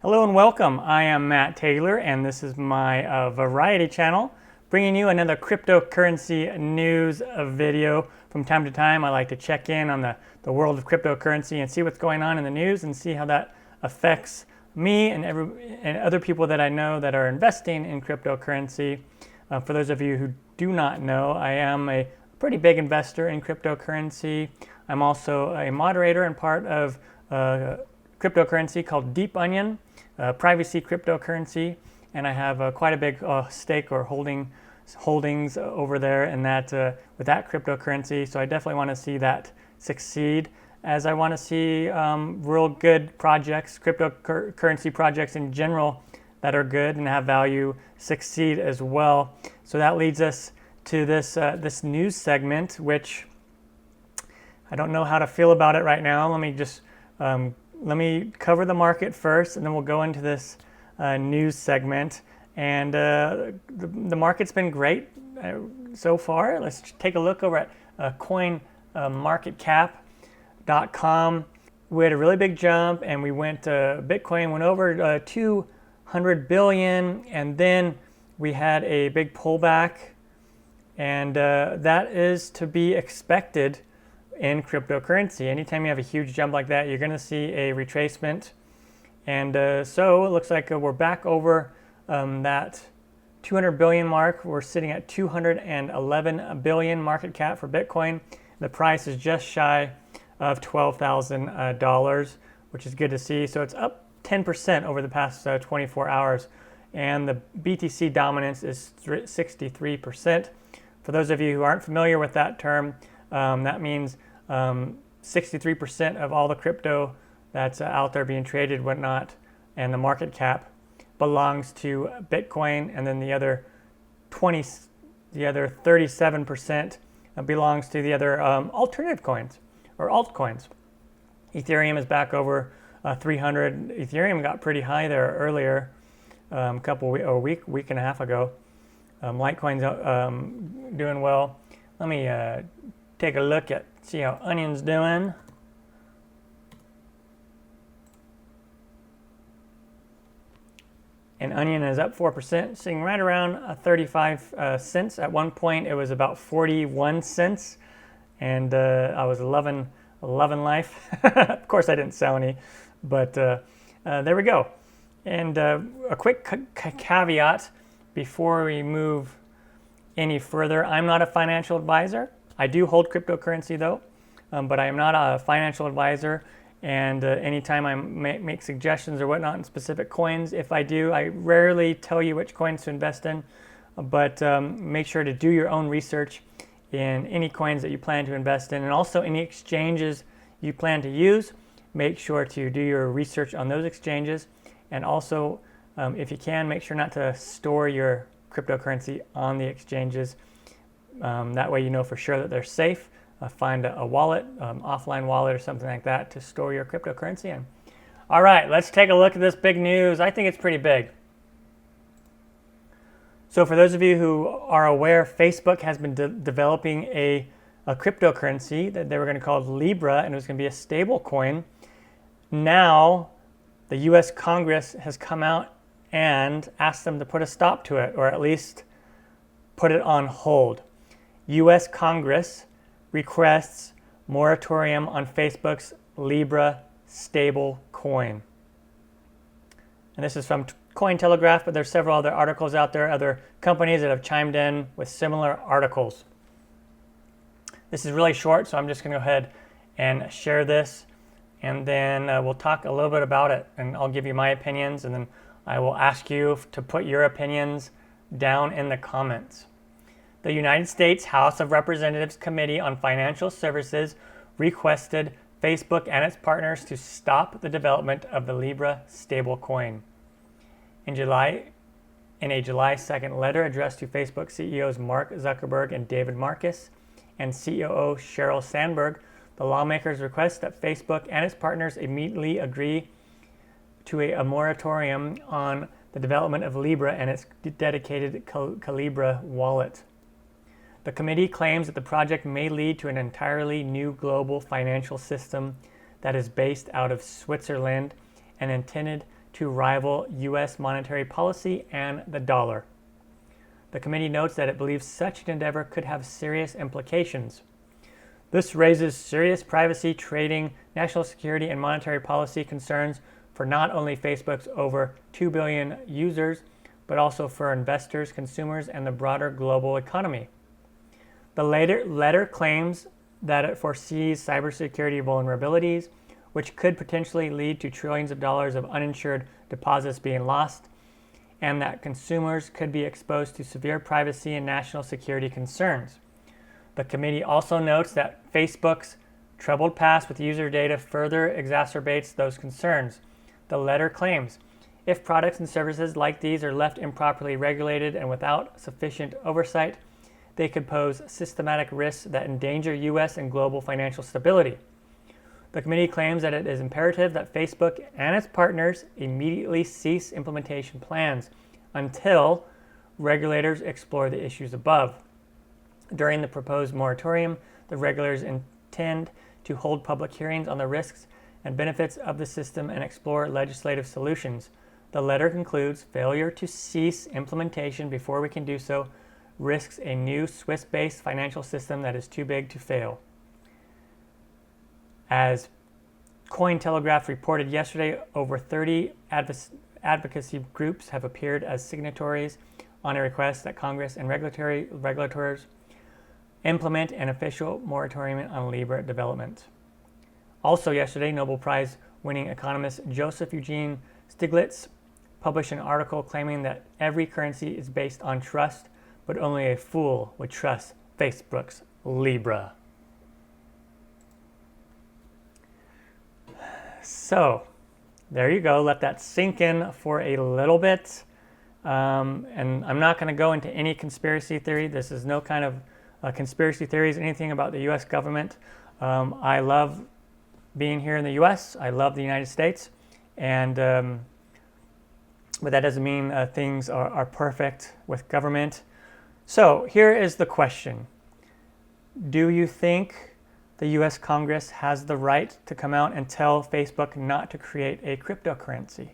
Hello and welcome. I am Matt Taylor and this is my variety channel, bringing you another cryptocurrency news video. From time to time I like to check in on the world of cryptocurrency and see what's going on in the news and see how that affects me and other people that I know that are investing in cryptocurrency. For those of you who do not know, I am a pretty big investor in cryptocurrency. I'm also a moderator and part of cryptocurrency called Deep Onion, privacy cryptocurrency, and I have quite a big stake or holdings over there in that with that cryptocurrency. So I definitely want to see that succeed, as I want to see real good projects, cryptocurrency projects in general that are good and have value, succeed as well. So that leads us to this news segment, which I don't know how to feel about it right now. Let me cover the market first, and then we'll go into this news segment. And the market's been great so far. Let's take a look over at coinmarketcap.com. We had a really big jump, and Bitcoin went over 200 billion, and then we had a big pullback, and that is to be expected in cryptocurrency. Anytime you have a huge jump like that, you're going to see a retracement. And so it looks like we're back over that 200 billion mark. We're sitting at 211 billion market cap for Bitcoin. The price is just shy of $12,000, which is good to see. So it's up 10% over the past 24 hours. And the BTC dominance is 63%. For those of you who aren't familiar with that term, that means 63% of all the crypto that's out there being traded, whatnot, and the market cap belongs to Bitcoin, and then the other 37% belongs to the other alternative coins or altcoins. Ethereum is back over 300. Ethereum got pretty high there earlier, week and a half ago. Litecoin's doing well. Let me take a look at see how Onion's doing. And Onion is up 4%, sitting right around 35 cents. At one point, it was about 41 cents, and I was loving life. Of course, I didn't sell any, but there we go. And a quick caveat before we move any further: I'm not a financial advisor. I do hold cryptocurrency though, but I am not a financial advisor. And anytime I make suggestions or whatnot in specific coins, if I do, I rarely tell you which coins to invest in. But make sure to do your own research in any coins that you plan to invest in, and also any exchanges you plan to use. Make sure to do your research on those exchanges, and also, if you can, make sure not to store your cryptocurrency on the exchanges. That way you know for sure that they're safe. Find a wallet, offline wallet or something like that to store your cryptocurrency in. All right, let's take a look at this big news. I think it's pretty big. So for those of you who are aware, Facebook has been developing a cryptocurrency that they were going to call Libra, and it was going to be a stable coin. Now the US Congress has come out and asked them to put a stop to it, or at least put it on hold. US Congress requests moratorium on Facebook's Libra Stablecoin. And this is from Cointelegraph, but there's several other articles out there, other companies that have chimed in with similar articles. This is really short, so I'm just going to go ahead and share this, and then we'll talk a little bit about it, and I'll give you my opinions, and then I will ask you to put your opinions down in the comments. The United States House of Representatives Committee on Financial Services requested Facebook and its partners to stop the development of the Libra stablecoin. In a July 2nd letter addressed to Facebook CEOs Mark Zuckerberg and David Marcus and COO Sheryl Sandberg, the lawmakers request that Facebook and its partners immediately agree to a moratorium on the development of Libra and its dedicated Calibra wallet. The committee claims that the project may lead to an entirely new global financial system that is based out of Switzerland and intended to rival U.S. monetary policy and the dollar. The committee notes that it believes such an endeavor could have serious implications. This raises serious privacy, trading, national security, and monetary policy concerns for not only Facebook's over 2 billion users, but also for investors, consumers, and the broader global economy. The letter claims that it foresees cybersecurity vulnerabilities, which could potentially lead to trillions of dollars of uninsured deposits being lost, and that consumers could be exposed to severe privacy and national security concerns. The committee also notes that Facebook's troubled past with user data further exacerbates those concerns. The letter claims, if products and services like these are left improperly regulated and without sufficient oversight, they could pose systematic risks that endanger U.S. and global financial stability. The committee claims that it is imperative that Facebook and its partners immediately cease implementation plans until regulators explore the issues above. During the proposed moratorium, the regulators intend to hold public hearings on the risks and benefits of the system and explore legislative solutions. The letter concludes, failure to cease implementation before we can do so risks a new Swiss-based financial system that is too big to fail. As Cointelegraph reported yesterday, over 30 advocacy groups have appeared as signatories on a request that Congress and regulators implement an official moratorium on Libra development. Also yesterday, Nobel Prize-winning economist Joseph Eugene Stiglitz published an article claiming that every currency is based on trust, but only a fool would trust Facebook's Libra. So, there you go. Let that sink in for a little bit. And I'm not going to go into any conspiracy theory. This is no kind of conspiracy theories, anything about the U.S. government. I love being here in the U.S. I love the United States. And but that doesn't mean things are perfect with government. So here is the question. Do you think the U.S. Congress has the right to come out and tell Facebook not to create a cryptocurrency?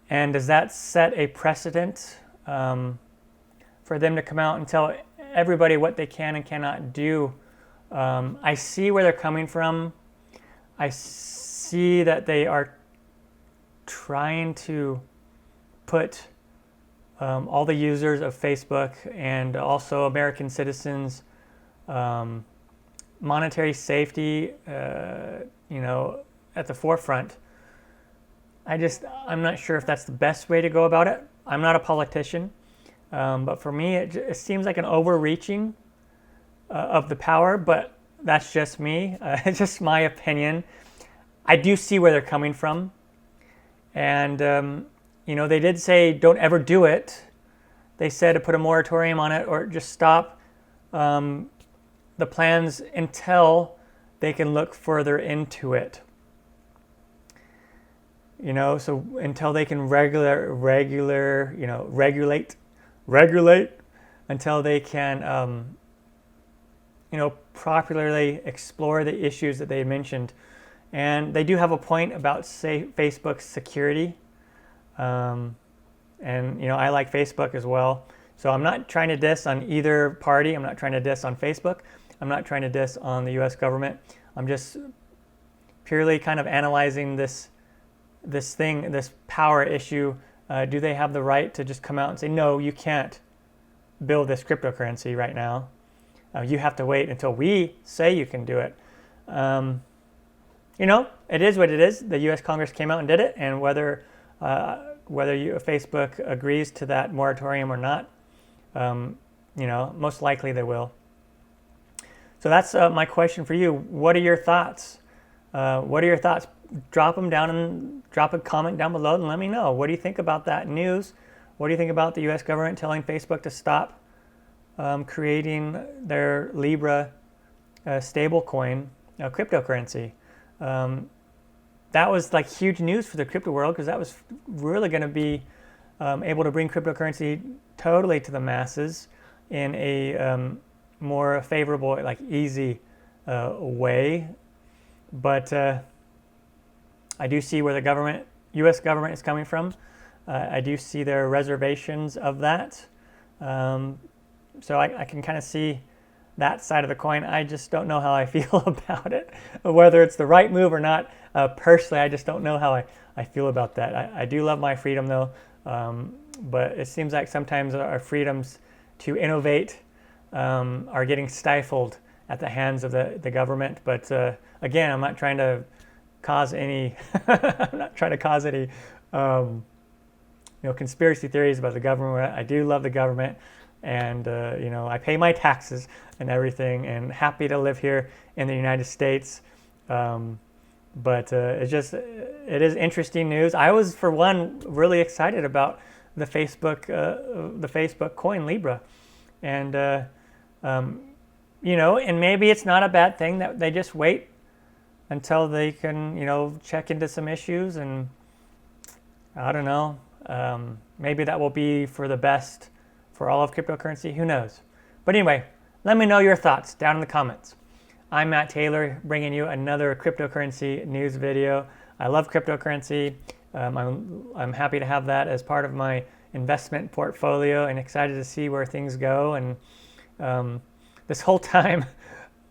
And does that set a precedent for them to come out and tell everybody what they can and cannot do? I see where they're coming from. I see that they are trying to put all the users of Facebook and also American citizens, monetary safety, at the forefront. I'm not sure if that's the best way to go about it. I'm not a politician, but for me, it seems like an overreaching of the power, but that's just me. It's just my opinion. I do see where they're coming from. And, they did say don't ever do it. They said to put a moratorium on it or just stop the plans until they can look further into it. So until they can regulate, until they can, properly explore the issues that they mentioned. And they do have a point about, say, Facebook's security. I like Facebook as well. So I'm not trying to diss on either party. I'm not trying to diss on Facebook. I'm not trying to diss on the U.S. government. I'm just purely kind of analyzing this power issue. Do they have the right to just come out and say, no, you can't build this cryptocurrency right now. You have to wait until we say you can do it. It is what it is. The U.S. Congress came out and did it, and whether Facebook agrees to that moratorium or not, most likely they will. So that's my question for you. What are your thoughts? Drop a comment down below and let me know. What do you think about that news? What do you think about the U.S. government telling Facebook to stop creating their Libra stablecoin cryptocurrency? That was like huge news for the crypto world because that was really going to be able to bring cryptocurrency totally to the masses in a more favorable, easy way. But I do see where the U.S. government is coming from. I do see their reservations of that. So I can kind of see that side of the coin. I just don't know how I feel about it, whether it's the right move or not. Personally, I just don't know how I feel about that. I do love my freedom though, but it seems like sometimes our freedoms to innovate are getting stifled at the hands of the government. But again, I'm not trying to cause any I'm not trying to cause any conspiracy theories about the government. I do love the government, and I pay my taxes and everything, and happy to live here in the United States. But it is interesting news. I was, for one, really excited about the Facebook coin Libra, and and maybe it's not a bad thing that they just wait until they can check into some issues, and I don't know. Maybe that will be for the best for all of cryptocurrency. Who knows? But anyway, let me know your thoughts down in the comments. I'm Matt Taylor, bringing you another cryptocurrency news video. I love cryptocurrency. I'm happy to have that as part of my investment portfolio, and excited to see where things go. And this whole time,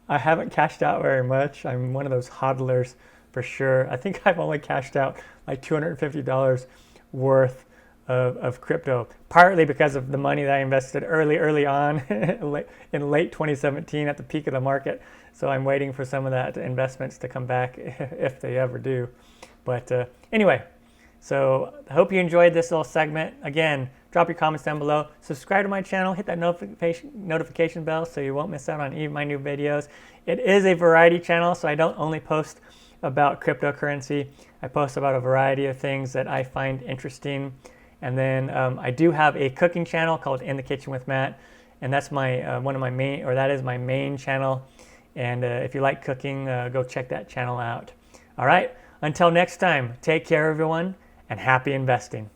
I haven't cashed out very much. I'm one of those hodlers for sure. I think I've only cashed out like $250 worth of crypto, partly because of the money that I invested early on in late 2017 at the peak of the market. So I'm waiting for some of that investments to come back if they ever do. But anyway, so I hope you enjoyed this little segment. Again, drop your comments down below. Subscribe to my channel. Hit that notification bell so you won't miss out on any of my new videos. It is a variety channel, so I don't only post about cryptocurrency. I post about a variety of things that I find interesting. And then I do have a cooking channel called In the Kitchen with Matt, and that's my that is my main channel. And if you like cooking, go check that channel out. All right, until next time, take care everyone, and happy investing.